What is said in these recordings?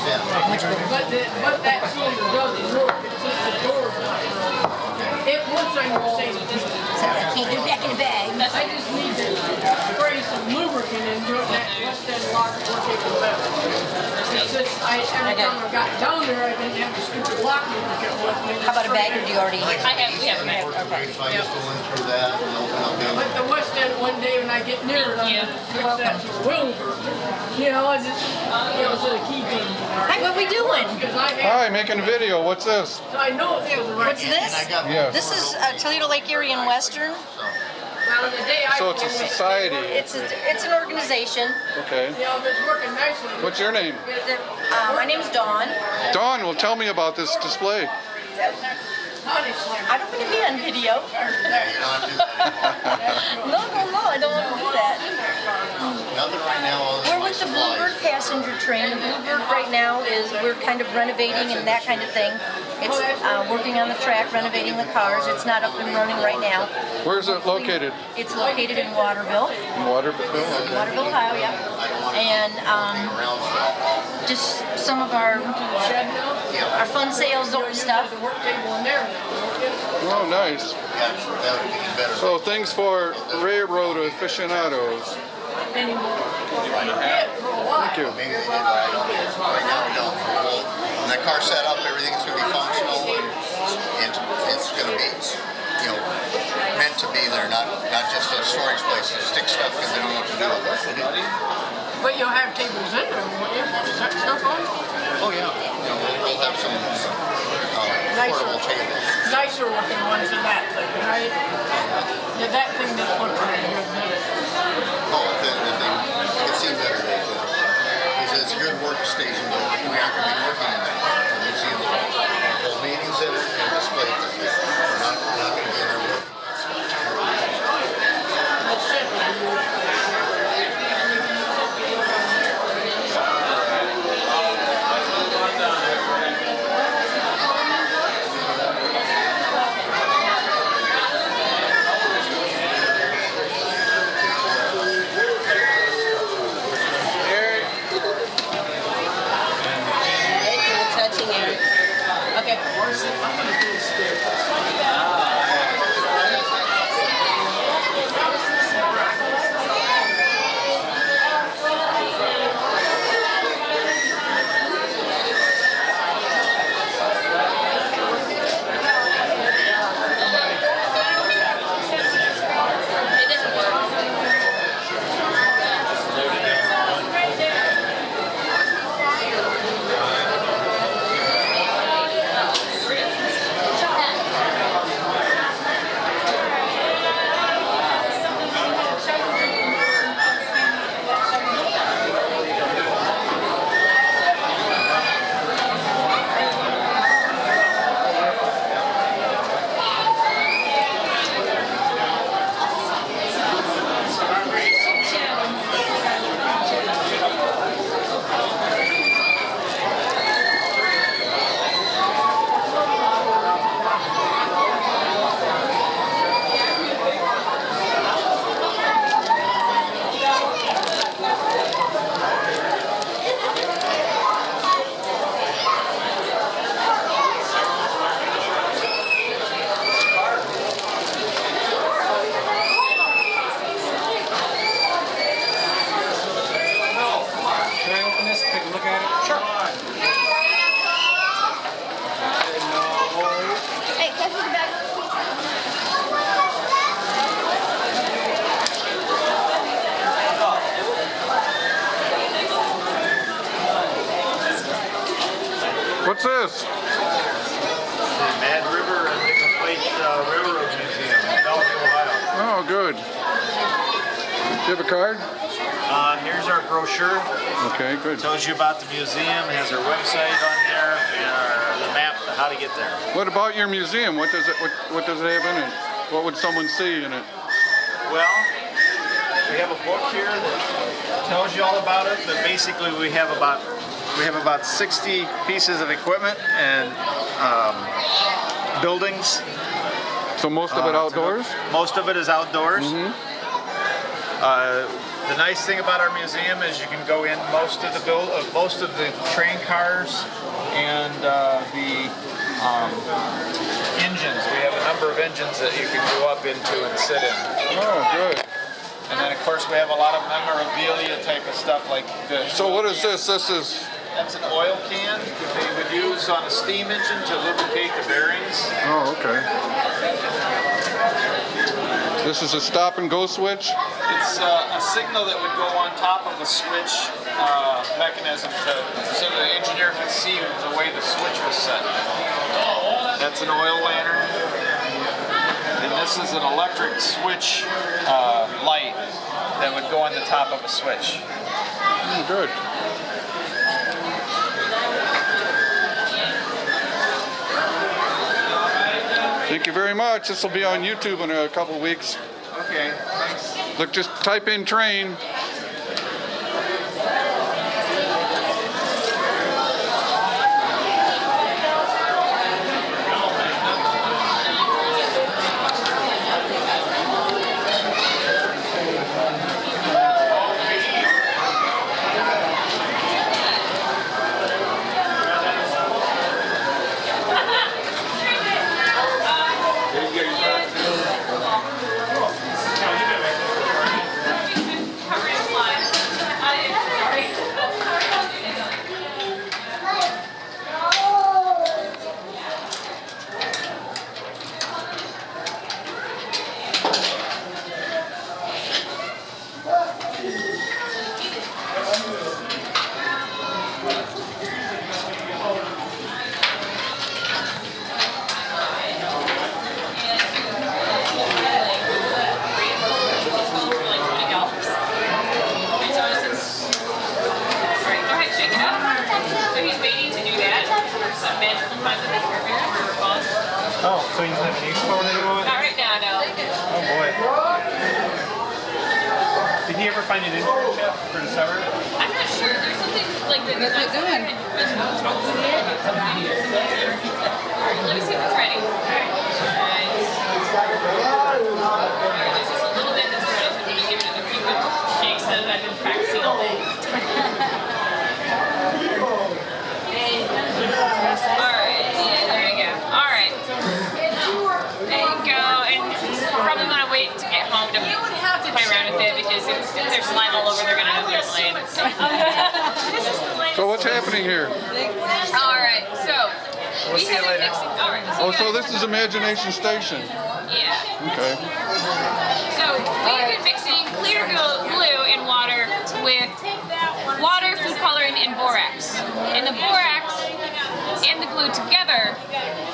But that cylinder doesn't work. It's just the door's not working. It once I understand it. So I can't get it back in the bag. I just need to spray some lubricant into it. That left end lock work even better. It's just every time I got down there, I didn't have the stupid lock lubricant with me. How about a bag, or do you already? I have. Okay. So I just go in through that and open up the But the west end one day when I get near it, I'm well, that's a wilbur. You know, it's just, so the key thing. Hi, what we doing? Because I have, Hi, making a video. What's this? so I know it feels right. What's this? Yes. This is Toledo, Lake Erie, and Western. Well, the day I So it's a society. It's an organization. Okay. You know, if it's working nicely. What's your name? My name's Dawn. Dawn, well, tell me about this display. Honey slam. I don't want to be on video. No, I don't want to do that. Nothing right now. We're with the Bluebird passenger train. The Bluebird right now is, we're kind of renovating and that kind of thing. It's working on the track, renovating the cars. It's not up and running right now. Where's it located? It's located in Waterville. In Waterville? Okay. Waterville, Ohio, yeah. And just some of our fun sales stuff. The work table in there. Oh, nice. That would be better. So things for railroad aficionados. Anymore. Yeah, for a while. Thank you. Maybe they did right now we don't. When that car's set up, everything's going to be functional and it's going to be, meant to be there, not just a storage place to stick stuff because they don't know what to do with it. But you'll have tables in there, won't you? Set stuff on? Oh yeah. We'll have some portable tables. Nicer looking ones than that thing, right? Yeah, that thing didn't look very good, did it? Oh, then you can see better. He said it's a good workstation, but we aren't going to be working in that. You see the whole meetings in it and displays. We're not going to be in there working. That's it. What's this? Mad River and Nickel Plate Railroad Museum, Bellevue, Ohio. Oh, good. Do you have a card? Here's our brochure. Okay, good. Tells you about the museum, has our website on there, and the map of how to get there. What about your museum? What does it have in it? What would someone see in it? Well, we have a book here that tells you all about it, but basically we have about 60 pieces of equipment and buildings. So most of it outdoors? Most of it is outdoors. The nice thing about our museum is you can go in most of the train cars and the engines. We have a number of engines that you can go up into and sit in. Oh, good. And then of course we have a lot of memorabilia type of stuff like this. So what is this? This is... That's an oil can that they would use on a steam engine to lubricate the bearings. Oh, okay. This is a stop and go switch? It's a signal that would go on top of a switch mechanism so the engineer could see the way the switch was set. That's an oil lantern. And this is an electric switch light that would go on the top of a switch. Good. Thank you very much. This will be on YouTube in a couple weeks. Okay, thanks. Look, just type in train. Oh, so you don't have an expo anymore? Not right now, no. Oh boy. Did he ever find an internship for the summer? I'm not sure. There's something like that. What's it doing? Alright, let me see if it's ready. Alright. There's just a little bit that's ready. So I'm going to give it a few good shakes that I've been practicing all day. Alright, yeah, there you go. Alright. There you go. And probably want to wait to get home to play around with it because if there's slime all over, they're going to know they're playing. So what's happening here? Alright, so we have been mixing. Alright, Oh, so this is Imagination Station. yeah. Okay. So we've been mixing clear glue in water with water, food coloring, and borax. And the borax and the glue together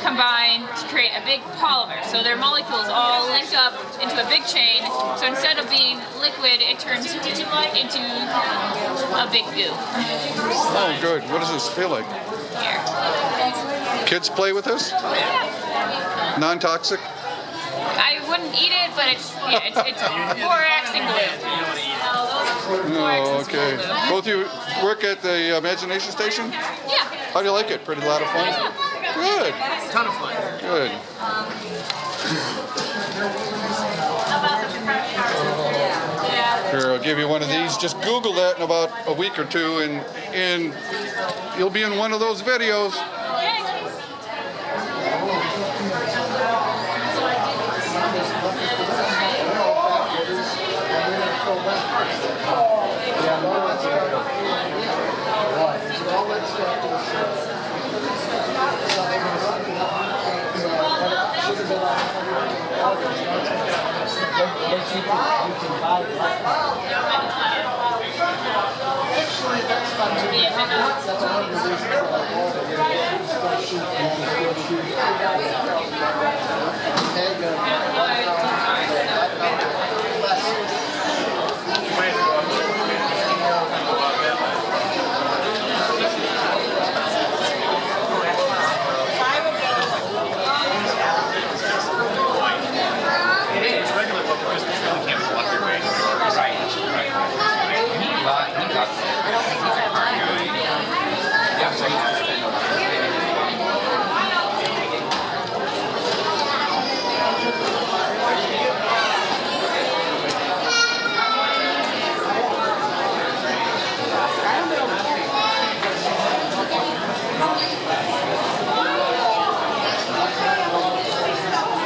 combine to create a big polymer. So their molecules all link up into a big chain. So instead of being liquid, it turns into a big goo. Oh, good. What does this feel like? Here. Kids play with this? Yeah. Non-toxic? I wouldn't eat it, but it's borax and glue. Oh, okay. Both you work at the Imagination Station? Yeah. How do you like it? Pretty lot of fun? Good. Ton of fun. Good. Here, I'll give you one of these. Just Google that in about a week or two, and you'll be in one of those videos.